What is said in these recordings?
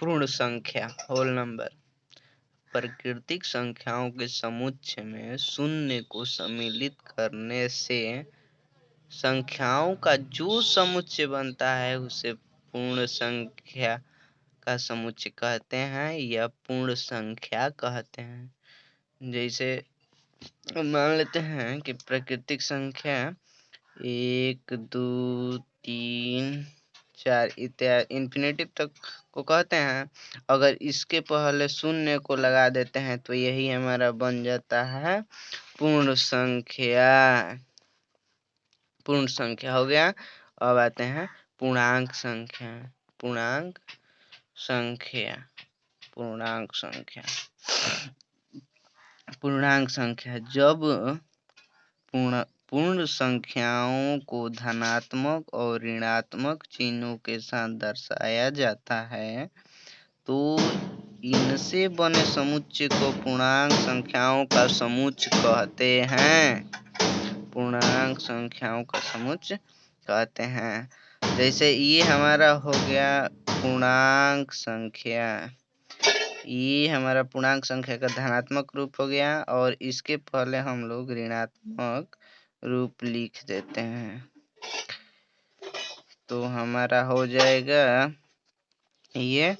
पूर्ण संख्या whole number प्राकृतिक संख्याओं के समुच्चय में शून्य को सम्मिलित करने से संख्याओं का जो समुच्चय बनता है उसे पूर्ण संख्या का समुच्चय कहते हैं या पूर्ण संख्या कहते हैं। जैसे मान लेते हैं कि प्राकृतिक संख्या 1 2 3 4 इत्यादि इन्फिनेटिव तक को कहते हैं। अगर इसके पहले शून्य को लगा देते हैं तो यही हमारा बन जाता है पूर्ण संख्या। पूर्ण संख्या हो गया। अब आते हैं पूर्णांक संख्या। पूर्णांक संख्या पूर्णांक संख्या पूर्णांक संख्या जब पूर्ण संख्याओं को धनात्मक और ऋणात्मक चिन्हों के साथ दर्शाया जाता है तो इनसे बने समुच्चय को पूर्णांक संख्याओं का समुच्चय कहते हैं। पूर्णांक संख्याओं का समुच्चय कहते हैं। जैसे ये हमारा हो गया पूर्णांक संख्या। ये हमारा पूर्णांक संख्या का धनात्मक रूप हो गया और इसके पहले हम लोग ऋणात्मक रूप लिख देते हैं तो हमारा हो जाएगा ये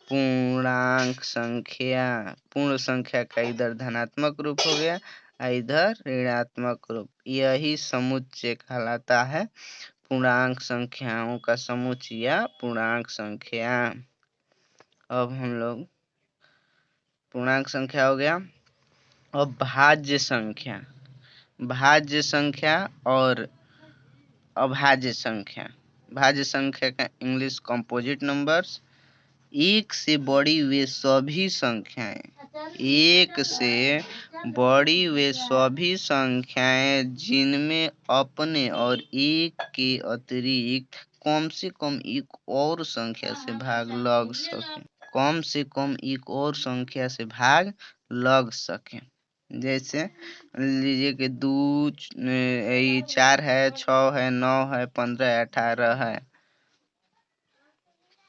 पूर्णांक संख्या। पूर्ण संख्या का इधर धनात्मक रूप हो गया, इधर ऋणात्मक रूप। यही समुच्चय कहलाता है पूर्णांक संख्याओं का समुच्चय या पूर्णांक संख्या। अब हम लोग पूर्णांक संख्या हो गया। अब भाज्य संख्या। भाज्य संख्या और अभाज्य संख्या। भाज्य संख्या का इंग्लिश कंपोजिट नंबर्स। एक से बड़ी वे सभी संख्याएं। एक से बड़ी वे सभी संख्याएं जिनमें अपने और एक के अतिरिक्त कम से कम एक और संख्या से भाग लग सके। कम से कम एक और संख्या से भाग लग सके। जैसे लीजिए कि 2 4 है, 6 है, 9 है, 15 है, 18 है।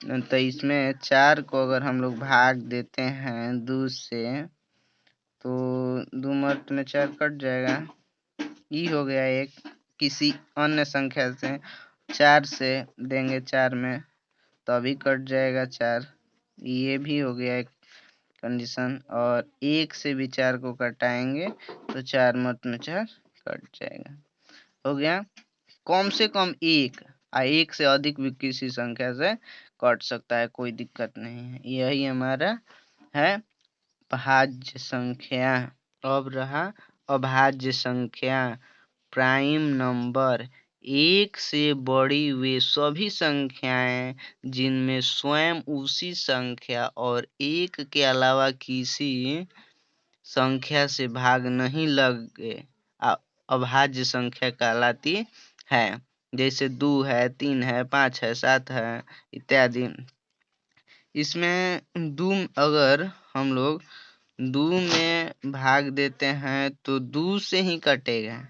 तो इसमें 4 को अगर हम लोग भाग देते हैं 2 से तो 2 मर्त में 4 कट जाएगा। ये हो गया एक। किसी अन्य संख्या से 4 से देंगे 4 में तभी कट जाएगा 4। ये भी हो गया एक कंडीशन। और 1 से भी 4 को कटाएंगे तो 4 मर्त में 4 कट जाएगा। हो गया कम से कम एक। 1 से अधिक भी किसी संख्या से कट सकता है, कोई दिक्कत नहीं है। यही हमारा है भाज्य संख्या। अब रहा अभाज्य संख्या। Prime number. एक से बड़ी वे सभी संख्याएं जिनमें स्वयं उसी संख्या और एक के अलावा किसी संख्या से भाग नहीं लगे अभाज्य संख्या कहलाती है। जैसे 2 है, 3 है, 5 है, 7 है इत्यादि। इसमें 2 अगर हम लोग 2 में भाग देते हैं तो 2 से ही कटेगा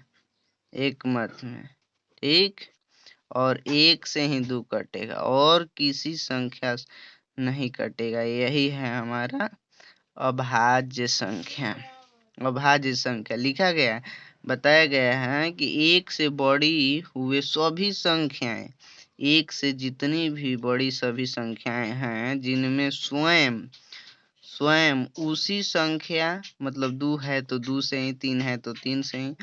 एक मत में, ठीक। और 1 से ही 2 कटेगा और किसी संख्या नहीं कटेगा। यही है हमारा अभाज्य संख्या। अभाज्य संख्या लिखा गया बताया गया है कि 1 से बड़ी हुए सभी संख्याएं। 1 से जितनी भी बड़ी सभी संख्याएं हैं जिनमें स्वयं उसी संख्या मतलब 2 है तो 2 से ही, 3 है तो 3 से ही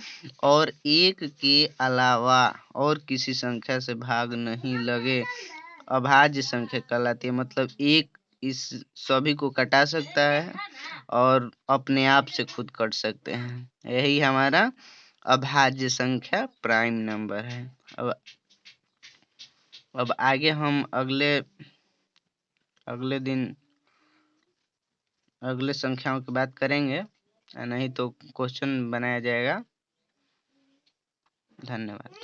और 1 के अलावा और किसी संख्या से भाग नहीं लगे अभाज्य संख्या कहलाती है। मतलब 1 इस सभी को कटा सकता है और अपने आप से खुद कट सकते हैं। यही हमारा अभाज्य संख्या प्राइम नंबर है। अब आगे हम अगले दिन अगले संख्याओं की बात करेंगे, नहीं तो क्वेश्चन बनाया जाएगा। धन्यवाद।